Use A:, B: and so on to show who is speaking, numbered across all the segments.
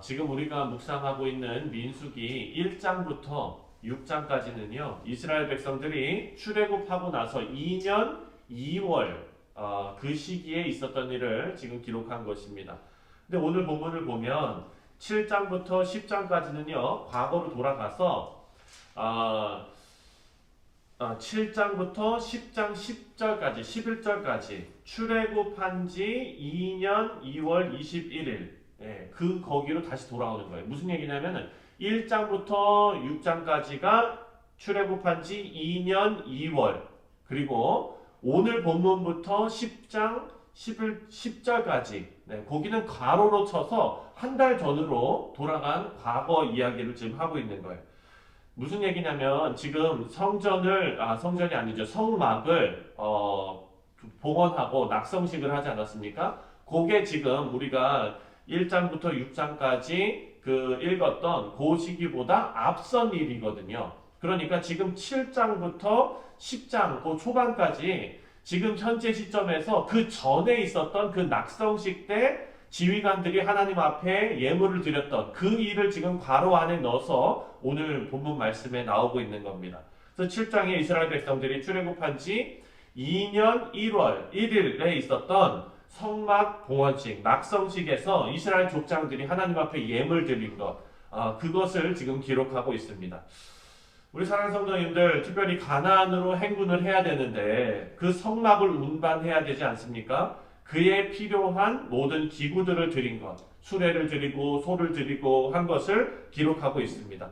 A: 지금 우리가 묵상하고 있는 민수기 1장부터 6장까지는요, 이스라엘 백성들이 출애굽하고 나서 2년 2월 그 시기에 있었던 일을 지금 기록한 것입니다. 근데 오늘 본문을 보면 7장부터 10장까지는요, 과거로 돌아가서 7장부터 10장 10절까지 11절까지 출애굽한 지 2년 2월 21일 그 거기로 다시 돌아오는 거예요. 무슨 얘기냐면은 1장부터 6장까지가 출애굽한 지 2년 2월, 그리고 오늘 본문부터 10장 10절까지 거기는 가로로 쳐서 한 달 전으로 돌아간 과거 이야기를 지금 하고 있는 거예요. 무슨 얘기냐면 지금 성전이 아니죠. 성막을 봉헌하고 낙성식을 하지 않았습니까? 그게 지금 우리가 1장부터 6장까지 그 읽었던 그 시기보다 앞선 일이거든요. 그러니까 지금 7장부터 10장 그 초반까지 지금 현재 시점에서 그 전에 있었던 그 낙성식 때 지휘관들이 하나님 앞에 예물을 드렸던 그 일을 지금 괄호 안에 넣어서 오늘 본문 말씀에 나오고 있는 겁니다. 그래서 7장에 이스라엘 백성들이 출애굽한 지 2년 1월 1일에 있었던 성막 봉헌식, 낙성식에서 이스라엘 족장들이 하나님 앞에 예물 드린 것, 그것을 지금 기록하고 있습니다. 우리 사랑하는 성도님들, 특별히 가나안으로 행군을 해야 되는데 그 성막을 운반해야 되지 않습니까? 그에 필요한 모든 기구들을 드린 것, 수레를 드리고 소를 드리고 한 것을 기록하고 있습니다.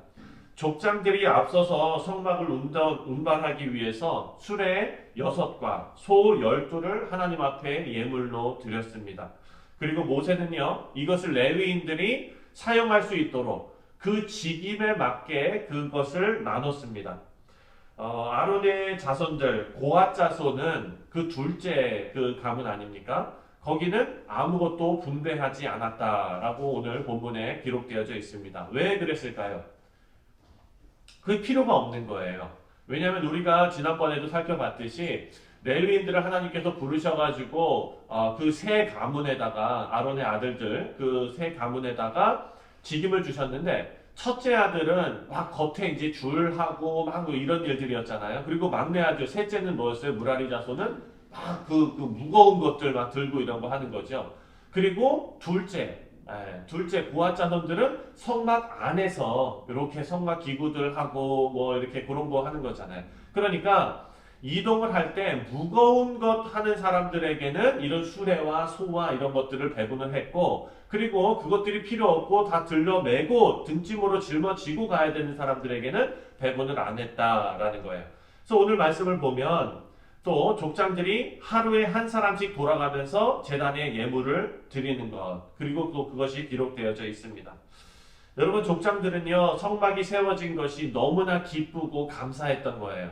A: 족장들이 앞서서 성막을 운반하기 위해서 수레 6과 소 12를 하나님 앞에 예물로 드렸습니다. 그리고 모세는요, 이것을 레위인들이 사용할 수 있도록 그 직임에 맞게 그것을 나눴습니다. 아론의 자손들, 고앗 자손은 그 둘째 그 가문 아닙니까? 거기는 아무것도 분배하지 않았다라고 오늘 본문에 기록되어져 있습니다. 왜 그랬을까요? 그 필요가 없는 거예요. 왜냐하면 우리가 지난번에도 살펴봤듯이 레위인들을 하나님께서 부르셔가지고 그 세 가문에다가 아론의 아들들 그 세 가문에다가 직임을 주셨는데 첫째 아들은 막 겉에 이제 줄하고 막 이런 일들이었잖아요. 그리고 막내 아들 셋째는 뭐였어요? 무라리 자손은 막 그 무거운 것들 막 들고 이런 거 하는 거죠. 그리고 둘째 고앗 자손들은 성막 안에서 이렇게 성막 기구들 하고 뭐 이렇게 그런 거 하는 거잖아요. 그러니까 이동을 할 때 무거운 것 하는 사람들에게는 이런 수레와 소와 이런 것들을 배분을 했고, 그리고 그것들이 필요 없고 다 들러 메고 등짐으로 짊어지고 가야 되는 사람들에게는 배분을 안 했다라는 거예요. 그래서 오늘 말씀을 보면 또 족장들이 하루에 한 사람씩 돌아가면서 제단에 예물을 드리는 것, 그리고 또 그것이 기록되어져 있습니다. 여러분, 족장들은요, 성막이 세워진 것이 너무나 기쁘고 감사했던 거예요.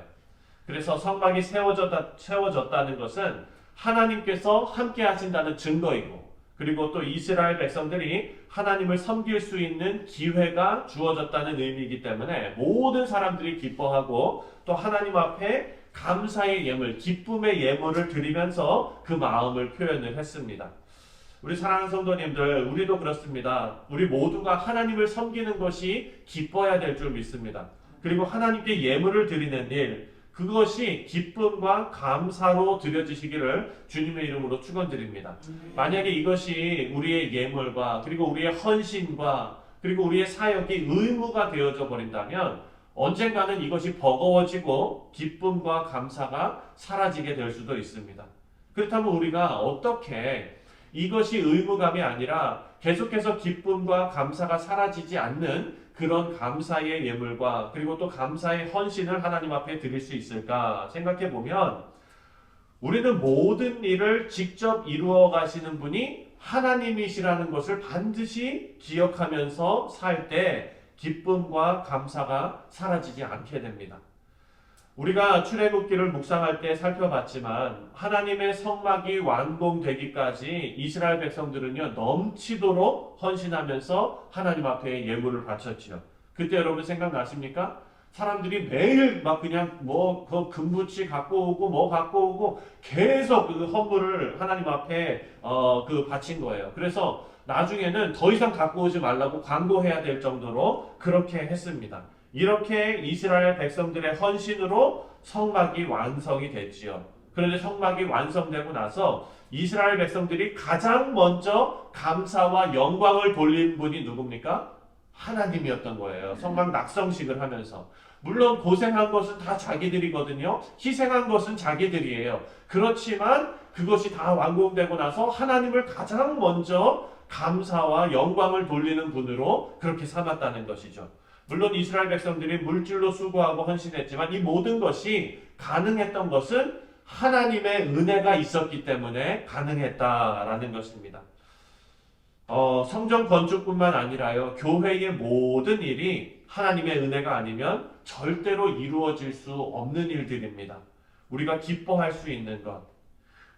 A: 그래서 성막이 세워졌다는 것은 하나님께서 함께 하신다는 증거이고, 그리고 또 이스라엘 백성들이 하나님을 섬길 수 있는 기회가 주어졌다는 의미이기 때문에 모든 사람들이 기뻐하고 또 하나님 앞에 감사의 예물, 기쁨의 예물을 드리면서 그 마음을 표현을 했습니다. 우리 사랑하는 성도님들, 우리도 그렇습니다. 우리 모두가 하나님을 섬기는 것이 기뻐야 될 줄 믿습니다. 그리고 하나님께 예물을 드리는 일, 그것이 기쁨과 감사로 드려지시기를 주님의 이름으로 축원드립니다. 만약에 이것이 우리의 예물과 그리고 우리의 헌신과 그리고 우리의 사역이 의무가 되어져 버린다면 언젠가는 이것이 버거워지고 기쁨과 감사가 사라지게 될 수도 있습니다. 그렇다면 우리가 어떻게 이것이 의무감이 아니라 계속해서 기쁨과 감사가 사라지지 않는 그런 감사의 예물과 그리고 또 감사의 헌신을 하나님 앞에 드릴 수 있을까 생각해 보면, 우리는 모든 일을 직접 이루어 가시는 분이 하나님이시라는 것을 반드시 기억하면서 살 때 기쁨과 감사가 사라지지 않게 됩니다. 우리가 출애굽기를 묵상할 때 살펴봤지만 하나님의 성막이 완공되기까지 이스라엘 백성들은요, 넘치도록 헌신하면서 하나님 앞에 예물을 바쳤지요. 그때 여러분 생각나십니까? 사람들이 매일 막 그냥 뭐 그 금붙이 갖고 오고 뭐 갖고 오고 계속 그 헌물을 하나님 앞에 그 바친 거예요. 그래서 나중에는 더 이상 갖고 오지 말라고 광고해야 될 정도로 그렇게 했습니다. 이렇게 이스라엘 백성들의 헌신으로 성막이 완성이 됐지요. 그런데 성막이 완성되고 나서 이스라엘 백성들이 가장 먼저 감사와 영광을 돌린 분이 누굽니까? 하나님이었던 거예요. 성막 낙성식을 하면서. 물론 고생한 것은 다 자기들이거든요. 희생한 것은 자기들이에요. 그렇지만 그것이 다 완공되고 나서 하나님을 가장 먼저 감사와 영광을 돌리는 분으로 그렇게 삼았다는 것이죠. 물론 이스라엘 백성들이 물질로 수고하고 헌신했지만 이 모든 것이 가능했던 것은 하나님의 은혜가 있었기 때문에 가능했다라는 것입니다. 성전 건축뿐만 아니라요, 교회의 모든 일이 하나님의 은혜가 아니면 절대로 이루어질 수 없는 일들입니다. 우리가 기뻐할 수 있는 것,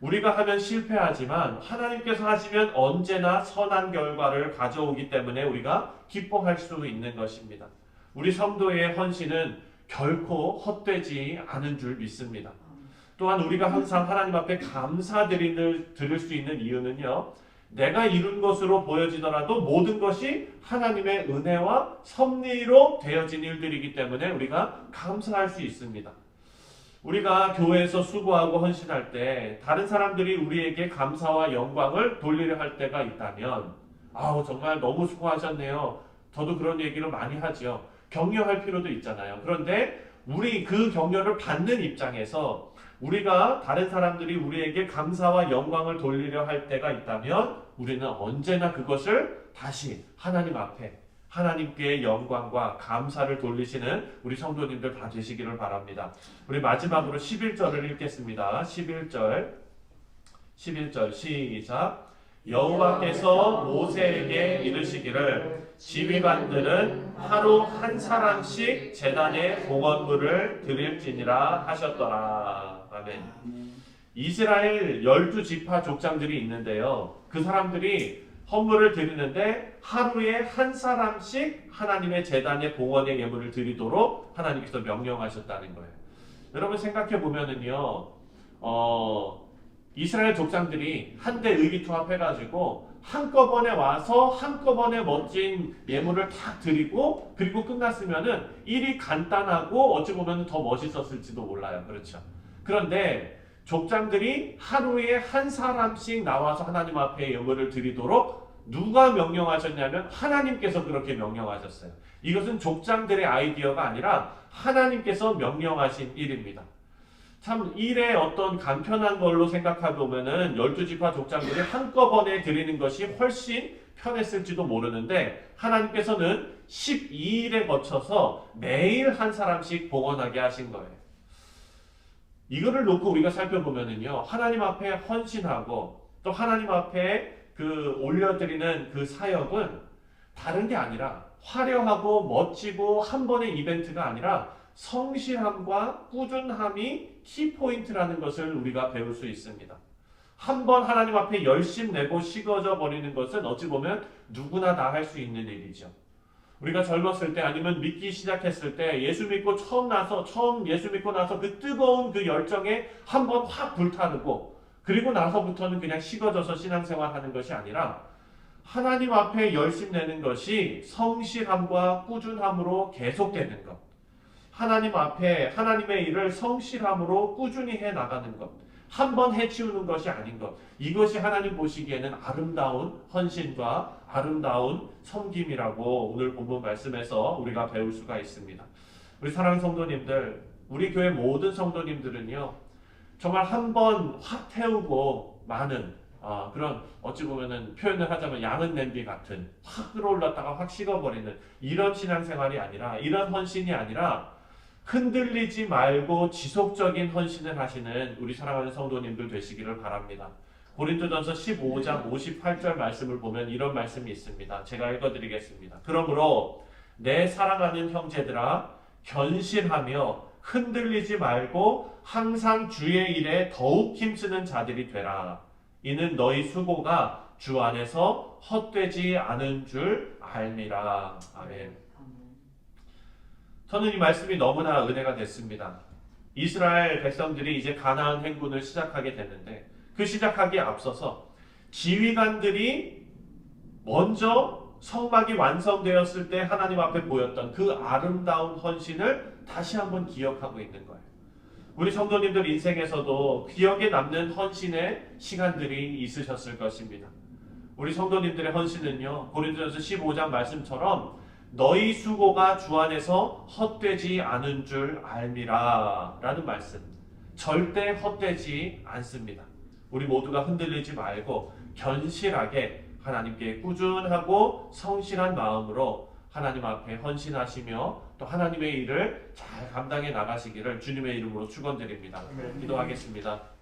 A: 우리가 하면 실패하지만 하나님께서 하시면 언제나 선한 결과를 가져오기 때문에 우리가 기뻐할 수 있는 것입니다. 우리 성도의 헌신은 결코 헛되지 않은 줄 믿습니다. 또한 우리가 항상 하나님 앞에 감사드릴 수 있는 이유는요, 내가 이룬 것으로 보여지더라도 모든 것이 하나님의 은혜와 섭리로 되어진 일들이기 때문에 우리가 감사할 수 있습니다. 우리가 교회에서 수고하고 헌신할 때 다른 사람들이 우리에게 감사와 영광을 돌리려 할 때가 있다면, 아우 정말 너무 수고하셨네요. 저도 그런 얘기를 많이 하죠. 격려할 필요도 있잖아요. 그런데 우리 그 격려를 받는 입장에서 우리가 다른 사람들이 우리에게 감사와 영광을 돌리려 할 때가 있다면 우리는 언제나 그것을 다시 하나님 앞에 하나님께 영광과 감사를 돌리시는 우리 성도님들 다 되시기를 바랍니다. 우리 마지막으로 11절을 읽겠습니다. 11절 시작. 여호와께서 모세에게 이르시기를 지휘관들은 하루 한 사람씩 제단에 봉헌물을 드릴지니라 하셨더라. 아멘. 이스라엘 12지파 족장들이 있는데요. 그 사람들이 헌물을 드리는데 하루에 한 사람씩 하나님의 제단에 봉헌의 예물을 드리도록 하나님께서 명령하셨다는 거예요. 여러분 생각해 보면은요, 이스라엘 족장들이 한데 의기투합해가지고 한꺼번에 와서 한꺼번에 멋진 예물을 탁 드리고 그리고 끝났으면은 일이 간단하고 어찌 보면 더 멋있었을지도 몰라요. 그렇죠. 그런데 족장들이 하루에 한 사람씩 나와서 하나님 앞에 예물을 드리도록 누가 명령하셨냐면 하나님께서 그렇게 명령하셨어요. 이것은 족장들의 아이디어가 아니라 하나님께서 명령하신 일입니다. 참 일의 어떤 간편한 걸로 생각해 보면은 12지파 족장들이 한꺼번에 드리는 것이 훨씬 편했을지도 모르는데 하나님께서는 12일에 거쳐서 매일 한 사람씩 봉헌하게 하신 거예요. 이거를 놓고 우리가 살펴보면은요, 하나님 앞에 헌신하고 또 하나님 앞에 그 올려드리는 그 사역은 다른 게 아니라 화려하고 멋지고 한 번의 이벤트가 아니라 성실함과 꾸준함이 키포인트라는 것을 우리가 배울 수 있습니다. 한 번 하나님 앞에 열심 내고 식어져 버리는 것은 어찌 보면 누구나 다 할 수 있는 일이죠. 우리가 젊었을 때 아니면 믿기 시작했을 때 예수 믿고 처음 예수 믿고 나서 그 뜨거운 그 열정에 한 번 확 불타르고 그리고 나서부터는 그냥 식어져서 신앙생활 하는 것이 아니라 하나님 앞에 열심 내는 것이 성실함과 꾸준함으로 계속되는 것. 하나님 앞에 하나님의 일을 성실함으로 꾸준히 해 나가는 것. 한 번 해치우는 것이 아닌 것. 이것이 하나님 보시기에는 아름다운 헌신과 아름다운 섬김이라고 오늘 본문 말씀에서 우리가 배울 수가 있습니다. 우리 사랑하는 성도님들, 우리 교회 모든 성도님들은요, 정말 한 번 확 태우고 많은 그런 어찌 보면은 표현을 하자면 양은 냄비 같은 확 끌어올랐다가 확 식어버리는 이런 신앙생활이 아니라 이런 헌신이 아니라 흔들리지 말고 지속적인 헌신을 하시는 우리 사랑하는 성도님들 되시기를 바랍니다. 고린도전서 15장 58절 말씀을 보면 이런 말씀이 있습니다. 제가 읽어드리겠습니다. 그러므로 내 사랑하는 형제들아 견실하며 흔들리지 말고 항상 주의 일에 더욱 힘쓰는 자들이 되라. 이는 너희 수고가 주 안에서 헛되지 않은 줄 알미라. 아멘. 저는 이 말씀이 너무나 은혜가 됐습니다. 이스라엘 백성들이 이제 가나안 행군을 시작하게 됐는데 그 시작하기에 앞서서 지휘관들이 먼저 성막이 완성되었을 때 하나님 앞에 보였던 그 아름다운 헌신을 다시 한번 기억하고 있는 거예요. 우리 성도님들 인생에서도 기억에 남는 헌신의 시간들이 있으셨을 것입니다. 우리 성도님들의 헌신은요, 고린도전서 15장 말씀처럼 너희 수고가 주 안에서 헛되지 않은 줄 알미라 라는 말씀. 절대 헛되지 않습니다. 우리 모두가 흔들리지 말고 견실하게 하나님께 꾸준하고 성실한 마음으로 하나님 앞에 헌신하시며 또 하나님의 일을 잘 감당해 나가시기를 주님의 이름으로 축원드립니다. 기도하겠습니다.